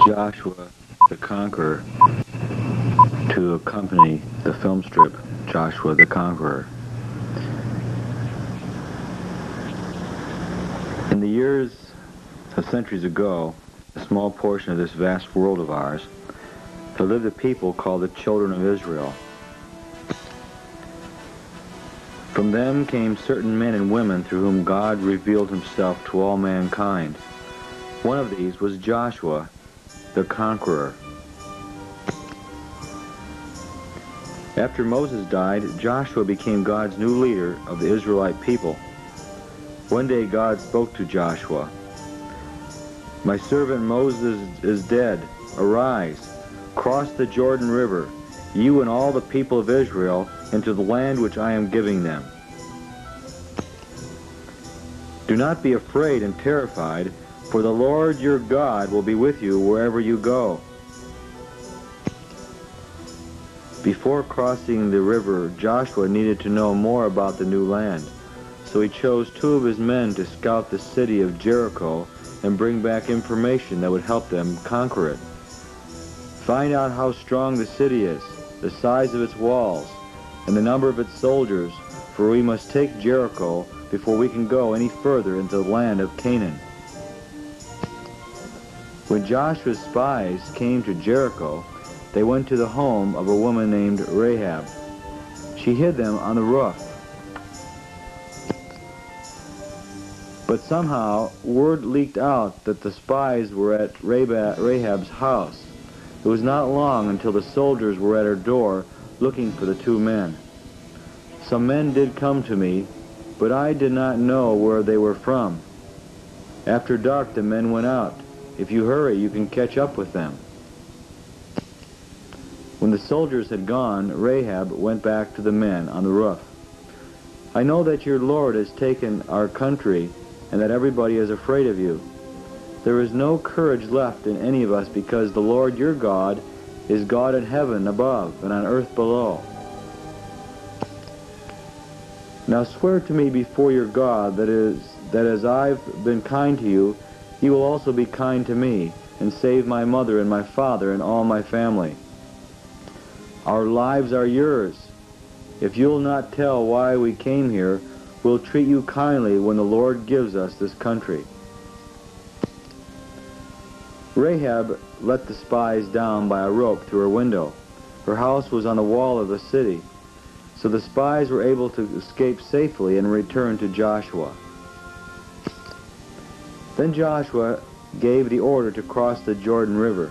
Joshua the Conqueror to accompany the film strip Joshua the Conqueror. In the years of centuries ago, a small portion of this vast world of ours, there lived a people called the children of Israel. From them came certain men and women through whom God revealed himself to all mankind. One of these was Joshua the Conqueror. After Moses died, Joshua became God's new leader of the Israelite people. One day God spoke to Joshua, "My servant Moses is dead. Arise, cross the Jordan River, you and all the people of Israel, into the land which I am giving them. Do not be afraid and terrified, for the Lord your God will be with you wherever you go." Before crossing the river, Joshua needed to know more about the new land, so he chose 2 of his men to scout the city of Jericho and bring back information that would help them conquer it. Find out how strong the city is, the size of its walls, and the number of its soldiers, for we must take Jericho before we can go any further into the land of Canaan. When Joshua's spies came to Jericho, they went to the home of a woman named Rahab. She hid them on the roof. But somehow, word leaked out that the spies were at Rahab's house. It was not long until the soldiers were at her door looking for the 2 men. "Some men did come to me, but I did not know where they were from. After dark the men went out. If you hurry, you can catch up with them." When the soldiers had gone, Rahab went back to the men on the roof. "I know that your Lord has taken our country and that everybody is afraid of you. There is no courage left in any of us because the Lord your God is God in heaven above and on earth below. Now swear to me before your God that as I've been kind to you, you will also be kind to me and save my mother and my father and all my family. Our lives are yours. If you'll not tell why we came here, we'll treat you kindly when the Lord gives us this country." Rahab let the spies down by a rope through her window. Her house was on the wall of the city, so the spies were able to escape safely and return to Joshua. Then Joshua gave the order to cross the Jordan River.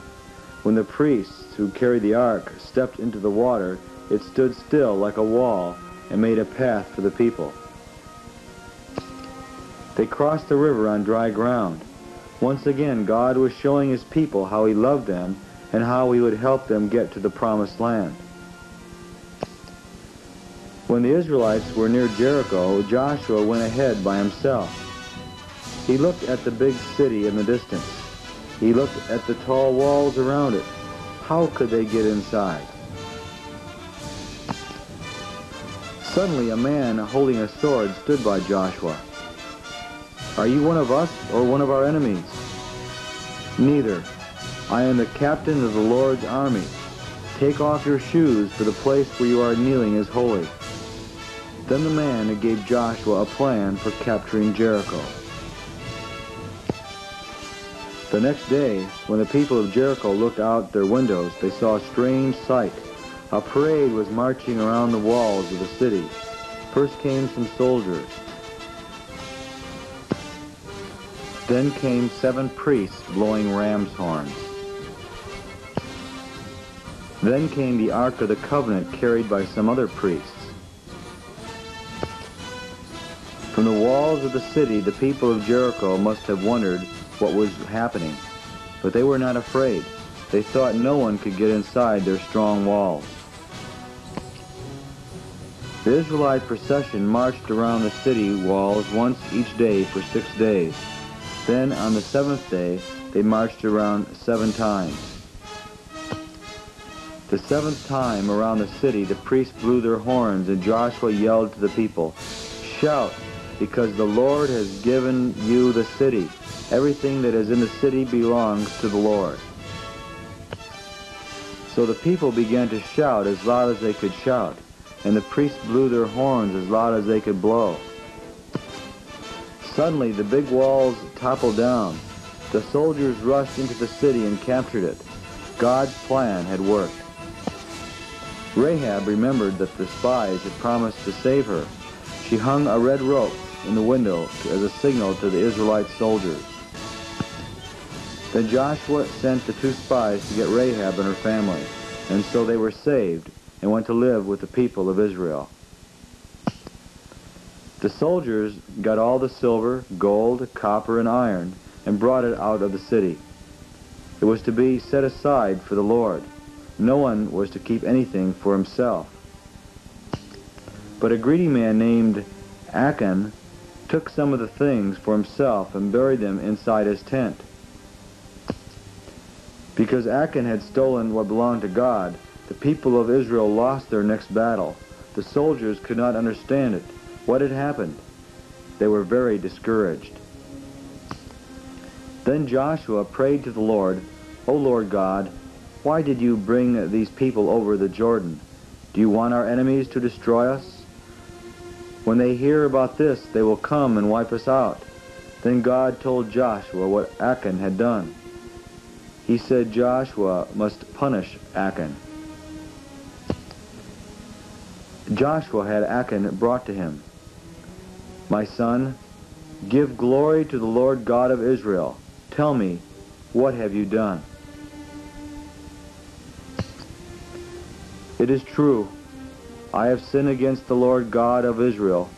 When the priests who carried the ark stepped into the water, it stood still like a wall and made a path for the people. They crossed the river on dry ground. Once again, God was showing his people how he loved them and how he would help them get to the promised land. When the Israelites were near Jericho, Joshua went ahead by himself. He looked at the big city in the distance. He looked at the tall walls around it. How could they get inside? Suddenly, a man holding a sword stood by Joshua. "Are you one of us or one of our enemies?" "Neither. I am the captain of the Lord's army. Take off your shoes, for the place where you are kneeling is holy." Then the man gave Joshua a plan for capturing Jericho. The next day, when the people of Jericho looked out their windows, they saw a strange sight. A parade was marching around the walls of the city. First came some soldiers. Then came 7 priests blowing ram's horns. Then came the Ark of the Covenant carried by some other priests. From the walls of the city, the people of Jericho must have wondered what was happening, but they were not afraid. They thought no one could get inside their strong walls. The Israelite procession marched around the city walls once each day for 6 days. Then on the 7th day, they marched around 7 times. The 7th time around the city, the priests blew their horns, and Joshua yelled to the people, "Shout, because the Lord has given you the city. Everything that is in the city belongs to the Lord." So the people began to shout as loud as they could shout, and the priests blew their horns as loud as they could blow. Suddenly the big walls toppled down. The soldiers rushed into the city and captured it. God's plan had worked. Rahab remembered that the spies had promised to save her. She hung a red rope in the window as a signal to the Israelite soldiers. Then Joshua sent the 2 spies to get Rahab and her family, and so they were saved and went to live with the people of Israel. The soldiers got all the silver, gold, copper, and iron and brought it out of the city. It was to be set aside for the Lord. No one was to keep anything for himself. But a greedy man named Achan took some of the things for himself and buried them inside his tent. Because Achan had stolen what belonged to God, the people of Israel lost their next battle. The soldiers could not understand it. What had happened? They were very discouraged. Then Joshua prayed to the Lord, "O Lord God, why did you bring these people over the Jordan? Do you want our enemies to destroy us? When they hear about this, they will come and wipe us out." Then God told Joshua what Achan had done. He said Joshua must punish Achan. Joshua had Achan brought to him. "My son, give glory to the Lord God of Israel. Tell me, what have you done?" "It is true. I have sinned against the Lord God of Israel.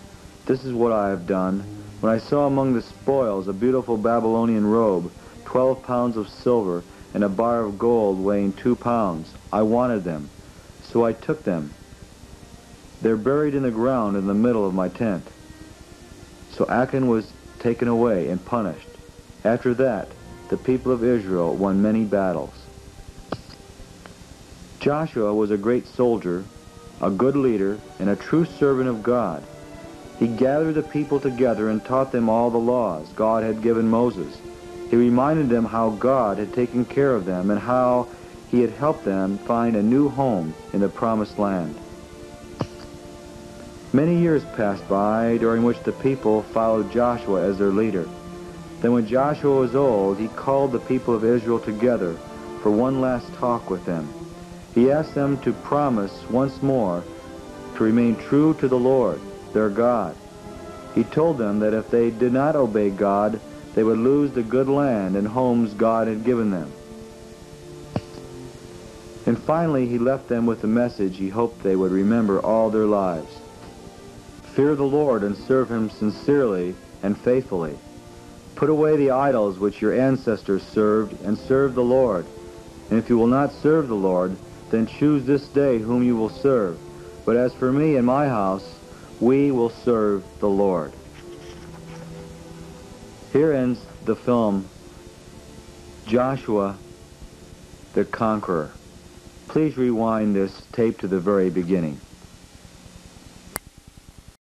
This is what I have done. When I saw among the spoils a beautiful Babylonian robe, 12 pounds of silver, and a bar of gold weighing 2 pounds, I wanted them, so I took them. They're buried in the ground in the middle of my tent." So Achan was taken away and punished. After that, the people of Israel won many battles. Joshua was a great soldier, a good leader, and a true servant of God. He gathered the people together and taught them all the laws God had given Moses. He reminded them how God had taken care of them and how he had helped them find a new home in the promised land. Many years passed by, during which the people followed Joshua as their leader. Then when Joshua was old, he called the people of Israel together for one last talk with them. He asked them to promise once more to remain true to the Lord, their God. He told them that if they did not obey God, they would lose the good land and homes God had given them. And finally, he left them with a message he hoped they would remember all their lives. Fear the Lord and serve him sincerely and faithfully. Put away the idols which your ancestors served and serve the Lord. And if you will not serve the Lord, then choose this day whom you will serve. But as for me and my house, we will serve the Lord. Here ends the film, Joshua the Conqueror. Please rewind this tape to the very beginning.